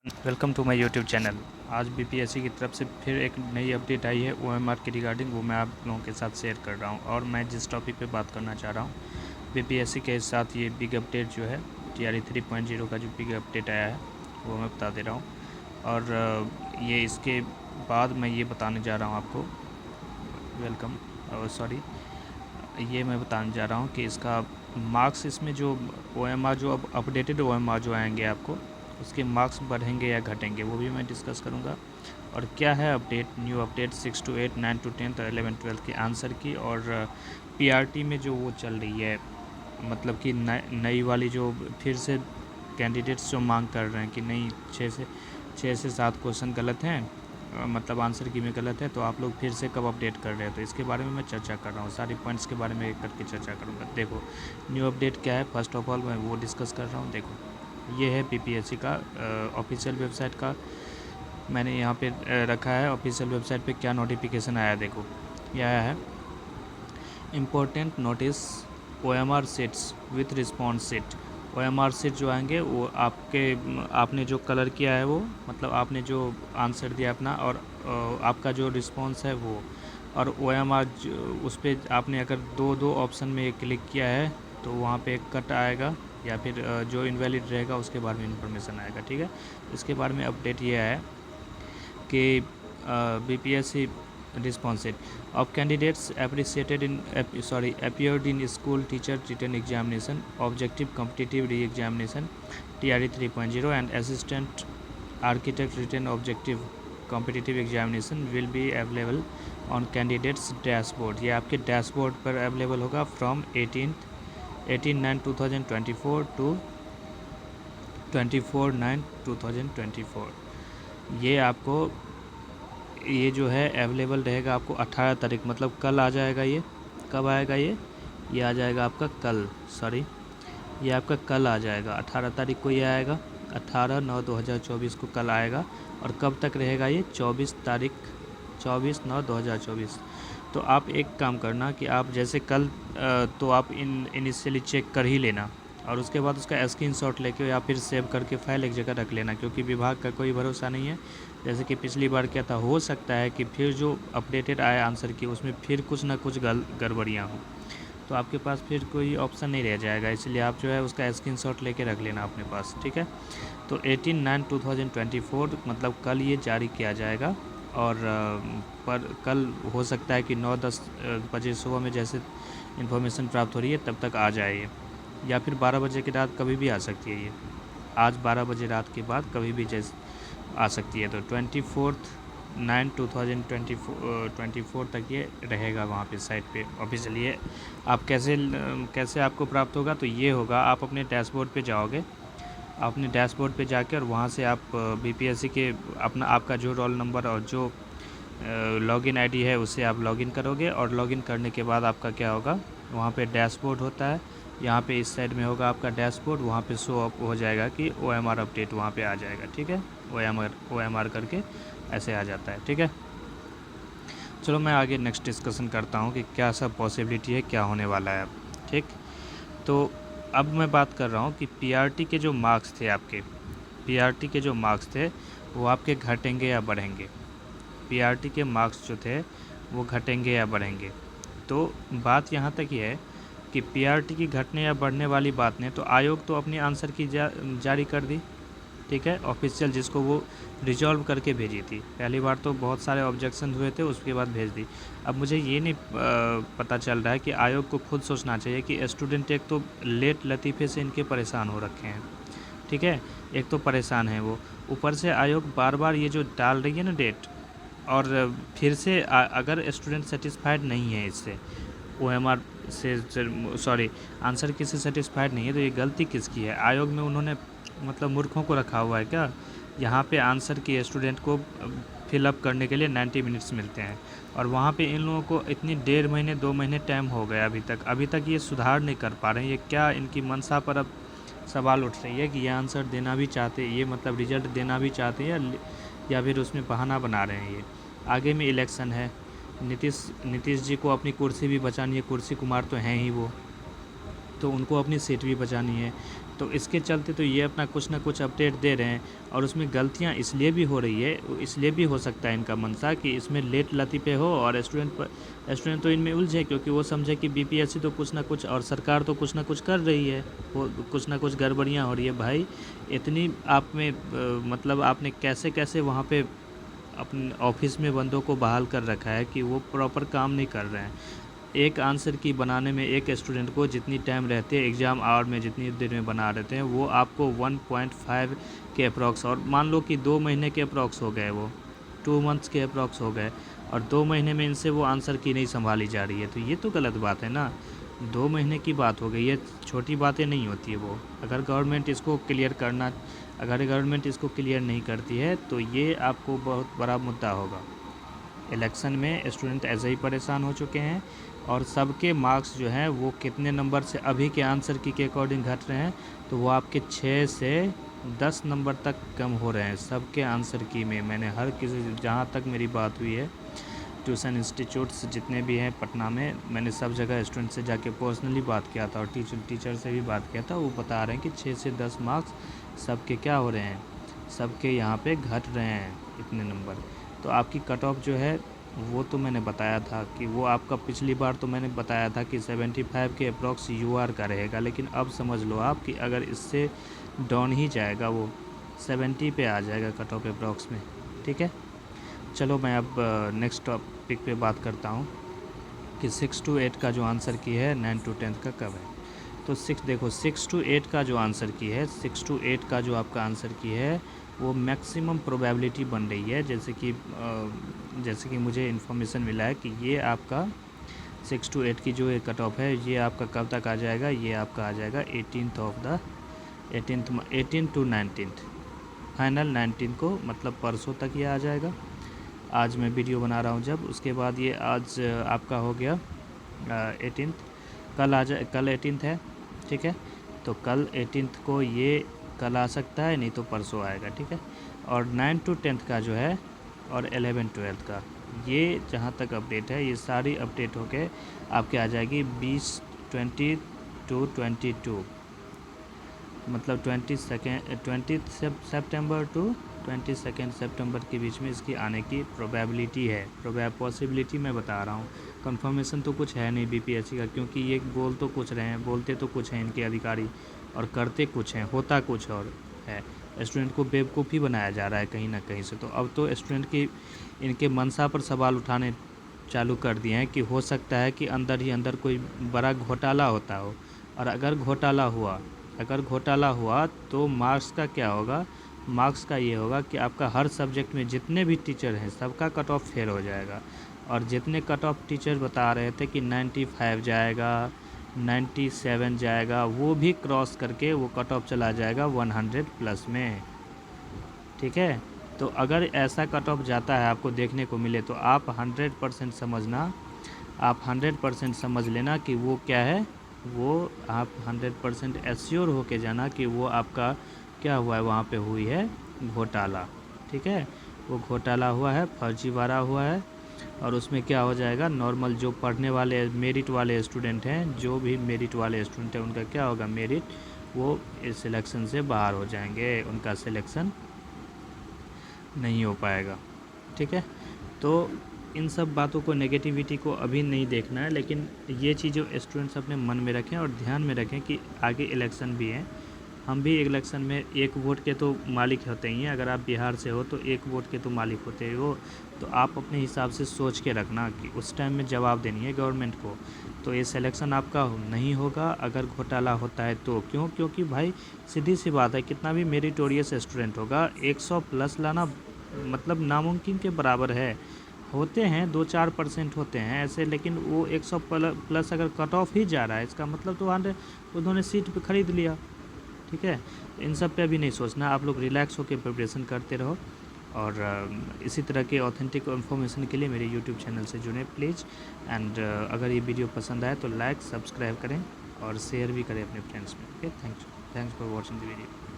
Welcome to my YouTube channel. आज BPSC की तरफ से फिर एक नई अपडेट आई है ओएमआर के रिगार्डिंग, वो मैं आप लोगों के साथ शेयर कर रहा हूँ। और मैं जिस टॉपिक पे बात करना चाह रहा हूँ बीपीएससी के साथ, ये बिग अपडेट जो है टीआरई 3.0 का जो बिग अपडेट आया है वो मैं बता दे रहा हूँ। और ये इसके बाद मैं ये बताने जा रहा हूँ आपको, वेलकम सॉरी, ये मैं बताने जा रहा हूँ कि इसका मार्क्स, इसमें जो ओएमआर जो अब अपडेटेड ओएमआर जो आएंगे आपको, उसके मार्क्स बढ़ेंगे या घटेंगे वो भी मैं डिस्कस करूँगा। और क्या है update, new update 6 to 8, 9 to 10 और 11 12 के आंसर की। और पीआरटी में जो वो चल रही है, मतलब कि नई वाली जो फिर से कैंडिडेट्स जो मांग कर रहे हैं कि नहीं, 6 से 7 क्वेश्चन गलत हैं, मतलब आंसर की में गलत है, तो आप लोग फिर से कब अपडेट कर रहे हैं। तो इसके बारे में मैं चर्चा कर रहा हूँ, सारी पॉइंट्स के बारे में एक करके चर्चा करूँगा। देखो न्यू अपडेट क्या है, फर्स्ट ऑफ ऑल मैं वो डिस्कस कर रहा हूँ। देखो ये है बीपीएससी का ऑफिशियल वेबसाइट का, मैंने यहाँ पे रखा है ऑफिशियल वेबसाइट पे क्या नोटिफिकेशन आया। देखो ये आया है, important notice OMR seats with response sheet. OMR sheet जो आएंगे वो आपने जो कलर किया है वो, मतलब आपने जो आंसर दिया अपना, और आपका जो रिस्पॉन्स है वो, और ओएमआर उस पर आपने अगर दो ऑप्शन में क्लिक किया है तो वहाँ पे एक कट आएगा, या फिर जो इनवैलिड रहेगा उसके बारे में इंफॉर्मेशन आएगा। ठीक है, इसके बारे में अपडेट ये है कि BPSC responses of candidates appeared in school teacher written examination, objective competitive re-examination TRE 3.0 and assistant architect written objective competitive examination will be available on candidates dashboard। ये आपके डैशबोर्ड पर अवेलेबल होगा फ्रॉम 18/9/2024 टू 24/9/2024। ये आपको, ये जो है available रहेगा आपको 18 तारीख, मतलब कल आ जाएगा। ये कब आएगा, ये आ जाएगा आपका कल, सॉरी ये आपका कल आ जाएगा, 18 तारीख को ये आएगा, 18/9/2024 को कल आएगा। और कब तक रहेगा ये, 24 तारीख, 24/9/2024। तो आप एक काम करना कि आप जैसे कल तो आप इनिशियली चेक कर ही लेना, और उसके बाद उसका स्क्रीनशॉट लेके या फिर सेव करके फाइल एक जगह रख लेना, क्योंकि विभाग का कोई भरोसा नहीं है। जैसे कि पिछली बार क्या था, हो सकता है कि फिर जो अपडेटेड आया आंसर की उसमें फिर कुछ ना कुछ गड़बड़ियाँ हों, तो आपके पास फिर कोई ऑप्शन नहीं रह जाएगा। इसलिए आप जो है उसका स्क्रीनशॉट लेके रख लेना अपने पास। ठीक है, तो 18/9/2024 मतलब कल ये जारी किया जाएगा। और पर कल हो सकता है कि 9-10 बजे सुबह में जैसे इन्फॉर्मेशन प्राप्त हो रही है तब तक आ जाए ये, या फिर 12 बजे की रात कभी भी आ सकती है ये, आज 12 बजे रात के बाद कभी भी जैसे आ सकती है। तो 24/9/2024 तक ये रहेगा वहाँ पे साइट पे ऑफिशियली। ये आप कैसे आपको प्राप्त होगा, तो ये होगा, आप अपने डैशबोर्ड पे जाओगे, अपने डैशबोर्ड पे जाके और वहाँ से आप बीपीएससी के आपका जो रोल नंबर और जो लॉगिन आईडी है उससे आप लॉगिन करोगे। और लॉगिन करने के बाद आपका क्या होगा, वहाँ पे डैशबोर्ड होता है, यहाँ पे इस साइड में होगा आपका डैशबोर्ड, वहाँ पे शो अप हो जाएगा कि ओएमआर अपडेट वहाँ पे आ जाएगा। ठीक है, ओएमआर करके ऐसे आ जाता है। ठीक है, चलो मैं आगे नेक्स्ट डिस्कशन करता हूँ कि क्या सब पॉसिबिलिटी है, क्या होने वाला है अब। ठीक, तो अब मैं बात कर रहा हूँ कि पीआरटी के जो मार्क्स थे आपके, पीआरटी के जो मार्क्स थे वो आपके घटेंगे या बढ़ेंगे। पीआरटी के मार्क्स जो थे वो घटेंगे या बढ़ेंगे। तो बात यहाँ तक ही है कि पीआरटी की घटने या बढ़ने वाली बात नहीं, तो आयोग तो अपनी आंसर की जारी कर दी। ठीक है, ऑफिशियल जिसको वो रिजॉल्व करके भेजी थी, पहली बार तो बहुत सारे ऑब्जेक्शन हुए थे, उसके बाद भेज दी। अब मुझे ये नहीं पता चल रहा है कि आयोग को खुद सोचना चाहिए कि स्टूडेंट एक तो लेट लतीफ़े से इनके परेशान हो रखे हैं। ठीक है, एक तो परेशान है वो, ऊपर से आयोग बार बार ये जो डाल रही है ना डेट, और फिर से अगर स्टूडेंट सेटिस्फाइड नहीं है इससे, ओएमआर से, सॉरी आंसर किससे सेटिस्फाइड नहीं है, तो ये गलती किसकी है, आयोग में उन्होंने मतलब मूर्खों को रखा हुआ है क्या। यहाँ पे आंसर की स्टूडेंट को फिलअप करने के लिए 90 मिनट्स मिलते हैं, और वहाँ पे इन लोगों को इतनी 1.5 महीने 2 महीने टाइम हो गया अभी तक ये सुधार नहीं कर पा रहे हैं। ये क्या इनकी मंशा पर अब सवाल उठ रही है कि ये आंसर देना भी चाहते हैं, ये मतलब रिजल्ट देना भी चाहते हैं, या फिर उसमें बहाना बना रहे हैं। ये आगे में इलेक्शन है, नीतीश जी को अपनी कुर्सी भी बचानी है, कुर्सी कुमार तो हैं ही वो, तो उनको अपनी सीट भी बचानी है। तो इसके चलते तो ये अपना कुछ ना कुछ अपडेट दे रहे हैं, और उसमें गलतियां इसलिए भी हो रही है, इसलिए भी हो सकता है इनका मंशा कि इसमें लेट लतीफ़े हो और स्टूडेंट तो इनमें उलझे, क्योंकि वो समझे कि बीपीएससी तो कुछ ना कुछ और सरकार तो कुछ ना कुछ कर रही है, वो कुछ ना कुछ गड़बड़ियाँ हो रही है। भाई इतनी आप में मतलब आपने कैसे कैसे वहाँ पे अपने ऑफिस में बंदों को बहाल कर रखा है कि वो प्रॉपर काम नहीं कर रहे हैं। एक आंसर की बनाने में एक स्टूडेंट को जितनी टाइम रहती है एग्ज़ाम आवर में, जितनी देर में बना रहते हैं, वो आपको 1.5 के अप्रॉक्स, और मान लो कि 2 महीने के अप्रॉक्स हो गए, वो 2 मंथ्स के अप्रॉक्स हो गए, और 2 महीने में इनसे वो आंसर की नहीं संभाली जा रही है, तो ये तो गलत बात है ना। 2 महीने की बात हो गई, ये छोटी बातें नहीं होती है वो। अगर गवर्नमेंट इसको क्लियर नहीं करती है तो ये आपको बहुत बड़ा मुद्दा होगा। इलेक्शन में स्टूडेंट ऐसे ही परेशान हो चुके हैं, और सबके मार्क्स जो हैं वो कितने नंबर से अभी के आंसर की के अकॉर्डिंग घट रहे हैं, तो वो आपके 6 से 10 नंबर तक कम हो रहे हैं सबके आंसर की में। मैंने हर किसी, जहाँ तक मेरी बात हुई है, ट्यूशन इंस्टीट्यूट्स जितने भी हैं पटना में, मैंने सब जगह स्टूडेंट से जाके पर्सनली बात किया था, और टीचर से भी बात किया था। वो बता रहे हैं कि 6 से 10 मार्क्स सबके क्या हो रहे हैं, सबके यहाँ पे घट रहे हैं इतने नंबर। तो आपकी कट ऑफ जो है वो तो मैंने बताया था कि वो आपका पिछली बार तो मैंने बताया था कि 75 के अप्रॉक्स यूआर का रहेगा, लेकिन अब समझ लो आप कि अगर इससे डाउन ही जाएगा, वो 70 पे आ जाएगा कट ऑफ अप्रॉक्स में। ठीक है, चलो मैं अब नेक्स्ट टॉपिक पे बात करता हूँ कि 6 to 8 का जो आंसर की है 9 to 10 का कब है। तो 6 to 8 का जो आंसर की है, 6 to 8 का जो आपका आंसर की है, वो मैक्सिमम प्रोबेबिलिटी बन रही है। जैसे कि मुझे इन्फॉर्मेशन मिला है कि ये आपका 6 to 8 की जो ये कट ऑफ है, ये आपका कब तक आ जाएगा, ये आपका आ जाएगा 18 to 19, फाइनल 19 को, मतलब परसों तक ये आ जाएगा। आज मैं वीडियो बना रहा हूँ जब, उसके बाद ये आज आपका हो गया 18, कल 18 है। ठीक है, तो कल 18 को ये कल आ सकता है, नहीं तो परसों आएगा। ठीक है, और 9 to 10 का जो है, और 11-12 का, ये जहाँ तक अपडेट है, ये सारी अपडेट होके आपके आ जाएगी 20 to 22, मतलब 20 सितंबर टू 22 सितंबर के बीच में इसकी आने की प्रोबेबिलिटी है। पॉसिबिलिटी मैं बता रहा हूँ, कंफर्मेशन तो कुछ है नहीं बीपीएससी का, क्योंकि ये बोल तो कुछ रहे हैं, बोलते तो कुछ हैं इनके अधिकारी, और करते कुछ हैं, होता कुछ और है। स्टूडेंट को बेवकूफ़ी बनाया जा रहा है कहीं ना कहीं से। तो अब तो स्टूडेंट की इनके मंशा पर सवाल उठाने चालू कर दिए हैं कि हो सकता है कि अंदर ही अंदर कोई बड़ा घोटाला होता हो, और अगर घोटाला हुआ तो मार्क्स का क्या होगा, मार्क्स का ये होगा कि आपका हर सब्जेक्ट में जितने भी टीचर हैं सबका कट ऑफ फेल हो जाएगा, और जितने कट ऑफ टीचर बता रहे थे कि 95 जाएगा, 97 जाएगा, वो भी क्रॉस करके वो कट ऑफ चला जाएगा 100 प्लस में। ठीक है, तो अगर ऐसा कट ऑफ जाता है आपको देखने को मिले, तो आप 100% समझना, आप 100% समझ लेना कि वो क्या है, वो आप 100% एश्योर होके जाना कि वो आपका क्या हुआ है, वहाँ पे हुई है घोटाला। ठीक है, वो घोटाला हुआ है, फर्जीवाड़ा हुआ है, और उसमें क्या हो जाएगा, नॉर्मल जो पढ़ने वाले मेरिट वाले स्टूडेंट हैं, जो भी मेरिट वाले स्टूडेंट हैं, उनका क्या होगा, मेरिट, वो इस सिलेक्शन से बाहर हो जाएंगे, उनका सिलेक्शन नहीं हो पाएगा। ठीक है, तो इन सब बातों को, नेगेटिविटी को अभी नहीं देखना है, लेकिन ये चीज़ें स्टूडेंट्स अपने मन में रखें और ध्यान में रखें कि आगे इलेक्शन भी है। हम भी इलेक्शन में एक वोट के तो मालिक होते ही हैं। अगर आप बिहार से हो तो एक वोट के तो मालिक होते हो, तो आप अपने हिसाब से सोच के रखना कि उस टाइम में जवाब देनी है गवर्नमेंट को। तो ये सिलेक्शन आपका नहीं होगा अगर घोटाला होता है तो। क्यों? क्योंकि भाई सीधी सी बात है, कितना भी मेरिटोरियस स्टूडेंट होगा, 100 प्लस लाना मतलब नामुमकिन के बराबर है। होते हैं 2-4% होते हैं ऐसे, लेकिन वो 100 प्लस अगर कट ऑफ ही जा रहा है, इसका मतलब तो 100 उन्होंने सीट पे ख़रीद लिया। ठीक है, इन सब पे अभी नहीं सोचना, आप लोग रिलैक्स होकर प्रिपरेशन करते रहो। और इसी तरह के ऑथेंटिक इन्फॉर्मेशन के लिए मेरे यूट्यूब चैनल से जुड़ें प्लीज़। एंड अगर ये वीडियो पसंद आए तो लाइक, सब्सक्राइब करें और शेयर भी करें अपने फ्रेंड्स में। Okay, thanks for watching the video.